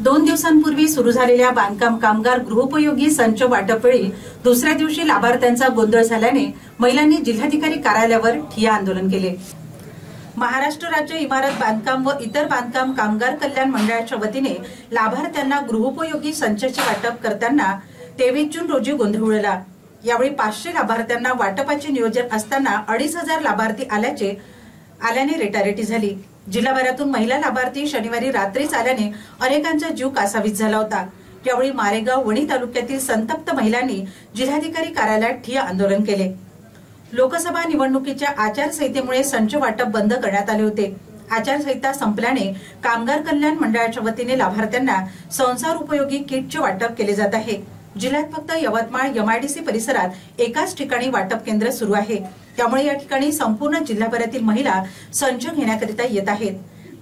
2 दिवसांपूर्वी सुरू झालेल्या बांधकाम कामगार गृहोपयोगी संच वाटपवेळी दुसऱ्या दिवशी लाभार्थ्यांचा गोंधळ झाल्याने महिलांनी जिल्हाधिकारी कार्यालयावर ठिय्या आंदोलन केले। महाराष्ट्र राज्य इमारत बांधकाम व इतर बांधकाम कामगार कल्याण मंडळाच्या वतीने लाभार्थ्यांना गृहोपयोगी संचाचे वाटप करताना 23 जून रोजी गोंधळ उडला। यावेळी 500 लाभार्थ्यांना वाटपाचे नियोजन असताना 2,500 लाभार्थी आल्याने रेटारेटी झाली। जिल्हाभरातून महिला लाभार्थी शनिवारी रात्रीच आल्याने अनेकांचा जीव कासावीस झाला होता। यावेळी मारेगाव वणी तालुक्यातील संतप्त महिलांनी जिल्हाधिकारी कार्यालयात ठिय्या आंदोलन केले। लोकसभा निवडणुकीच्या आचारसंहितेमुळे संच वाटप बंद करण्यात आले होते। आचारसंहिता संपल्याने कामगार कल्याण मंडळाच्या वतीने लाभार्थ्यांना संसार उपयोगी किटचे वाटप केले जात आहे। जिल्ह्यात फक्त यवतमाळ MIDC परिसरात एकाच ठिकाणी वाटप केंद्र सुरू आहे। त्यामुळे या ठिकाणी संपूर्ण जिल्हाभरातील महिला संच घेण्याकरिता येत आहेत।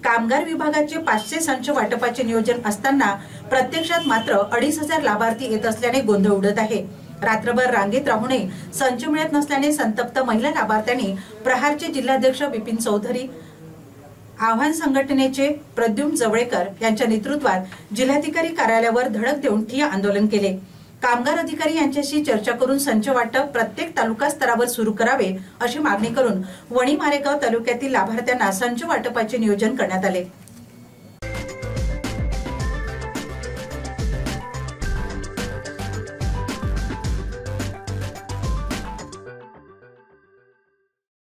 कामगार विभागाचे 500 संच वाटपाचे नियोजन असताना प्रत्यक्षात मात्र 2,500 लाभार्थी येत असल्याने गोंधळ उडत आहे। रात्रभर रांगेत राहूनही संच मिळत नसल्याने संतप्त महिला लाभार्थ्यांनी प्रहारचे जिल्हाध्यक्ष विपिन चौधरी, आव्हान संघटनेचे प्रद्युम्न जवळेकर यांच्या नेतृत्वात जिल्हाधिकारी कार्यालयावर धडक देऊन ठिय्या आंदोलन केले। कामगार अधिकारी यांच्याशी चर्चा करून संच वाटप प्रत्येक तालुका स्तरावर सुरू करावे अशी मागणी करून वणी मारेगाव तालुक्यातील लाभार्थ्यांना संच वाटपाचे नियोजन करण्यात आले।